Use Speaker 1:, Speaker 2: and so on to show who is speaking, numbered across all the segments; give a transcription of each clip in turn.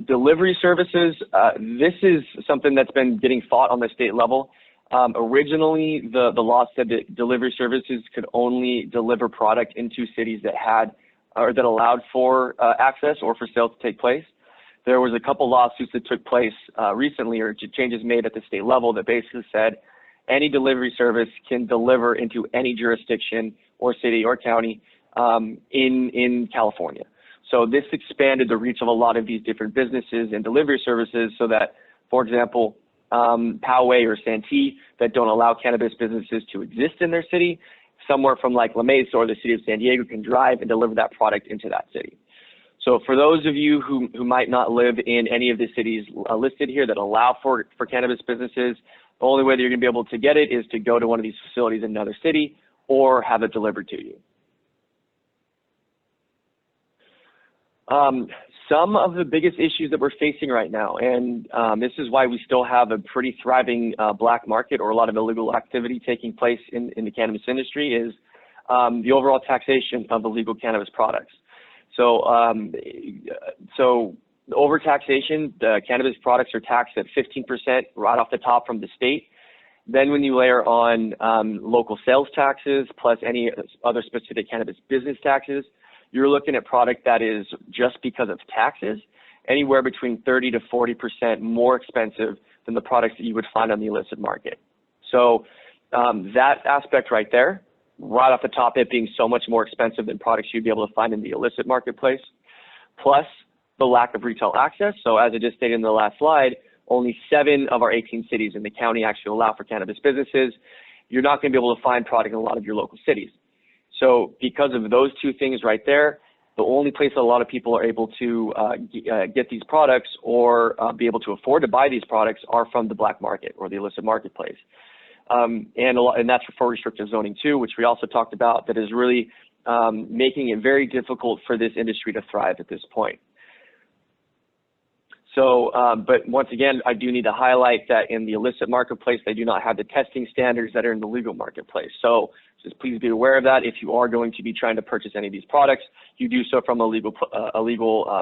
Speaker 1: Delivery services, this is something that's been getting fought on the state level. Originally, the law said that delivery services could only deliver product into cities that had or that allowed for access or for sale to take place. There was a couple lawsuits that took place recently, or changes made at the state level, that basically said any delivery service can deliver into any jurisdiction or city or county in California. So this expanded the reach of a lot of these different businesses and delivery services so that, for example, Poway or Santee that don't allow cannabis businesses to exist in their city, somewhere from like La Mesa or the city of San Diego can drive and deliver that product into that city. So for those of you who might not live in any of the cities listed here that allow for cannabis businesses, the only way that you're going to be able to get it is to go to one of these facilities in another city or have it delivered to you. Some of the biggest issues that we're facing right now, and this is why we still have a pretty thriving black market or a lot of illegal activity taking place in the cannabis industry, is the overall taxation of illegal cannabis products. So, the overtaxation, the cannabis products are taxed at 15% right off the top from the state. Then when you layer on local sales taxes plus any other specific cannabis business taxes, you're looking at product that is, just because of taxes, anywhere between 30 to 40% more expensive than the products that you would find on the illicit market. So that aspect right there, right off the top, it being so much more expensive than products you'd be able to find in the illicit marketplace, plus the lack of retail access. So as I just stated in the last slide, only 7 of our 18 cities in the county actually allow for cannabis businesses. You're not going to be able to find product in a lot of your local cities. So because of those two things right there, the only place that a lot of people are able to get these products or be able to afford to buy these products are from the black market or the illicit marketplace. And that's for restrictive zoning too, which we also talked about, that is really making it very difficult for this industry to thrive at this point. So, but once again, I do need to highlight that in the illicit marketplace, they do not have the testing standards that are in the legal marketplace. So just please be aware of that. If you are going to be trying to purchase any of these products, you do so from a legal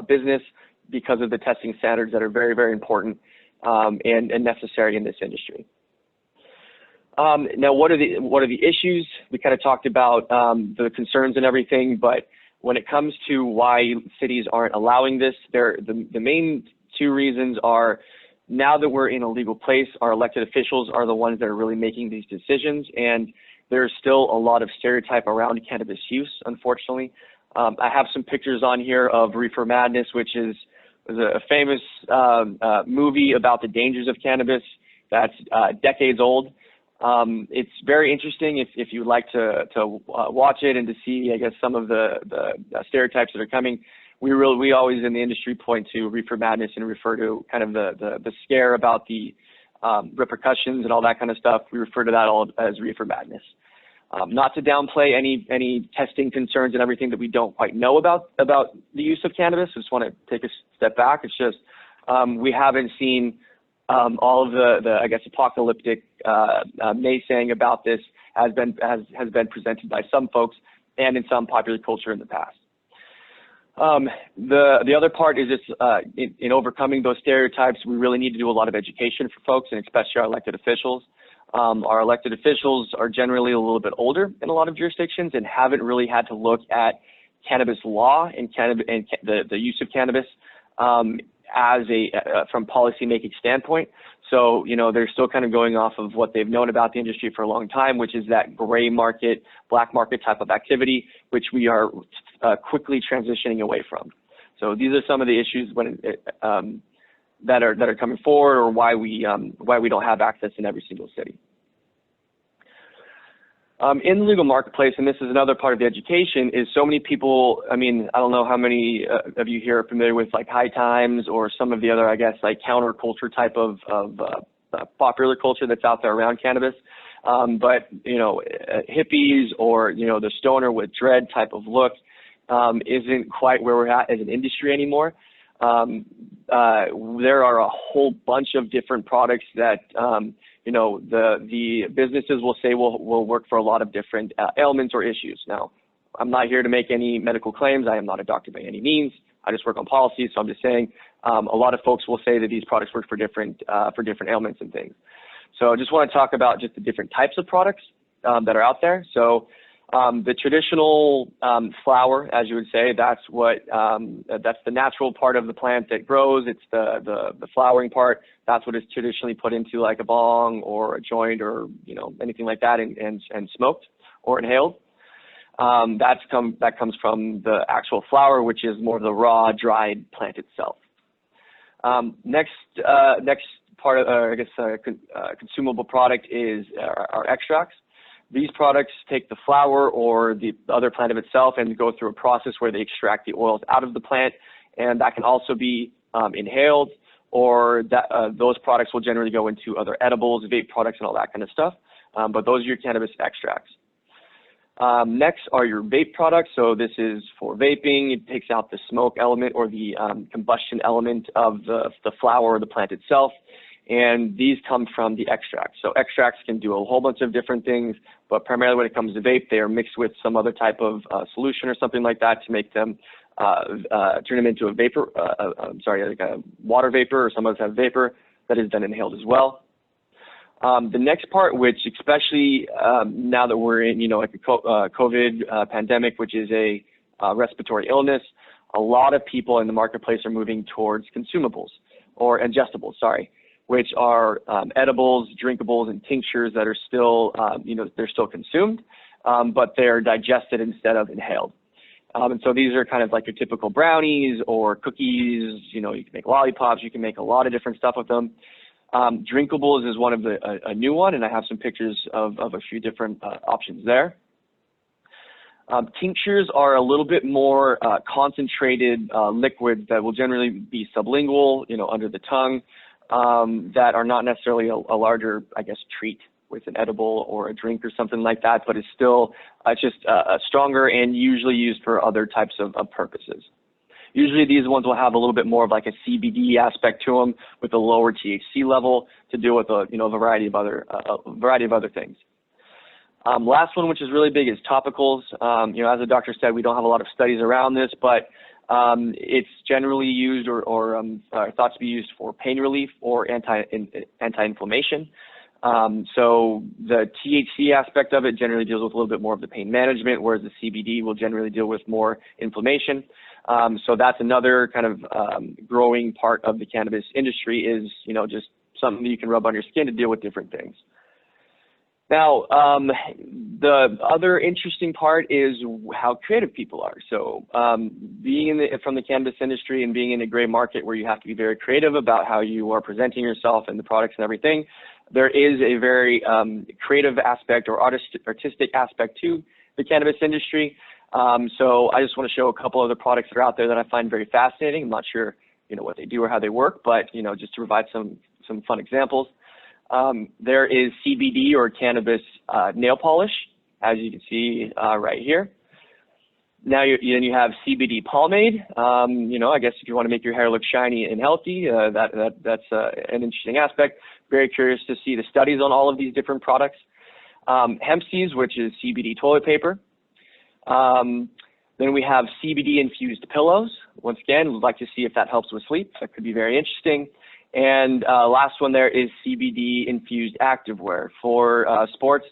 Speaker 1: business because of the testing standards that are very, very important and necessary in this industry. Now, what are the issues? We kind of talked about the concerns and everything, but when it comes to why cities aren't allowing this, the main 2 reasons are, now that we're in a legal place, our elected officials are the ones that are really making these decisions, and there's still a lot of stereotype around cannabis use, unfortunately. I have some pictures on here of Reefer Madness, which was a famous movie about the dangers of cannabis that's decades old. It's very interesting if you'd like to watch it and to see, I guess, some of the stereotypes that are coming. We always in the industry point to Reefer Madness and refer to kind of the scare about the repercussions and all that kind of stuff. We refer to that all as Reefer Madness. Not to downplay any testing concerns and everything that we don't quite know about the use of cannabis. I just want to take a step back. It's just we haven't seen all of the I guess apocalyptic naysaying about this has been presented by some folks and in some popular culture in the past. The other part is this, in overcoming those stereotypes, we really need to do a lot of education for folks, and especially our elected officials. Our elected officials are generally a little bit older in a lot of jurisdictions and haven't really had to look at cannabis law and the use of cannabis as from policy-making standpoint. So, you know, they're still kind of going off of what they've known about the industry for a long time, which is that gray market, black market type of activity, which we are quickly transitioning away from. So these are some of the issues that are coming forward, or why we don't have access in every single city. In the legal marketplace, and this is another part of the education, is so many people, I mean, I don't know how many of you here are familiar with like High Times or some of the other, I guess, like counterculture type of popular culture that's out there around cannabis. But, you know, hippies or, you know, the stoner with dread type of look isn't quite where we're at as an industry anymore. There are a whole bunch of different products that, you know, the businesses will say will work for a lot of different ailments or issues. Now, I'm not here to make any medical claims. I am not a doctor by any means. I just work on policy, so I'm just saying a lot of folks will say that these products work for different ailments and things. So I just want to talk about just the different types of products that are out there. So the traditional flower, as you would say, that's the natural part of the plant that grows. It's the flowering part. That's what is traditionally put into like a bong or a joint or anything like that and smoked or inhaled. That comes from the actual flower, which is more of the raw, dried plant itself. Next part of, consumable product is our extracts. These products take the flower or the other plant of itself and go through a process where they extract the oils out of the plant, and that can also be inhaled, or those products will generally go into other edibles, vape products, and all that kind of stuff. But those are your cannabis extracts. Next are your vape products. So this is for vaping. It takes out the smoke element or the combustion element of the flower or the plant itself. And these come from the extracts. So extracts can do a whole bunch of different things, but primarily when it comes to vape, they are mixed with some other type of solution or something like that to make them turn them into a vapor. Like a water vapor, or some others have vapor that is then inhaled as well. The next part, which especially now that we're in, like a COVID pandemic, which is a respiratory illness, a lot of people in the marketplace are moving towards consumables or ingestibles, which are edibles, drinkables, and tinctures that are still, they're still consumed, but they're digested instead of inhaled. And so these are kind of like your typical brownies or cookies. You can make lollipops. You can make a lot of different stuff with them. Drinkables is one of a new one, and I have some pictures of a few different options there. Tinctures are a little bit more concentrated liquids that will generally be sublingual, under the tongue, that are not necessarily a larger, treat with an edible or a drink or something like that, but it's still just stronger and usually used for other types of purposes. Usually these ones will have a little bit more of like a CBD aspect to them with a lower THC level to deal with a variety of other things. Last one, which is really big, is topicals. As the doctor said, we don't have a lot of studies around this, but it's generally used or thought to be used for pain relief or anti-inflammation. So the THC aspect of it generally deals with a little bit more of the pain management, whereas the CBD will generally deal with more inflammation. So that's another kind of growing part of the cannabis industry is, just something that you can rub on your skin to deal with different things. Now, the other interesting part is how creative people are. So being from the cannabis industry and being in a gray market where you have to be very creative about how you are presenting yourself and the products and everything, there is a very creative aspect or artistic aspect to the cannabis industry. So I just want to show a couple of the products that are out there that I find very fascinating. I'm not sure, what they do or how they work, but, just to provide some fun examples. There is CBD or cannabis nail polish, as you can see right here. Now you have CBD pomade. I guess if you want to make your hair look shiny and healthy, that's an interesting aspect. Very curious to see the studies on all of these different products. Hemp seeds, which is CBD toilet paper. Then we have CBD infused pillows. Once again, we'd like to see if that helps with sleep. That could be very interesting. And last one there is CBD infused activewear for sports.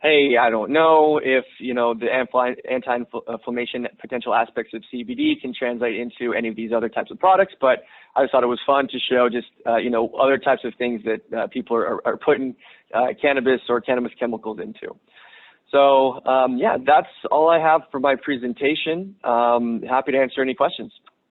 Speaker 1: Hey, I don't know if, the anti-inflammation potential aspects of CBD can translate into any of these other types of products, but I just thought it was fun to show just, other types of things that people are putting cannabis or cannabis chemicals into. So, yeah, that's all I have for my presentation. Happy to answer any questions.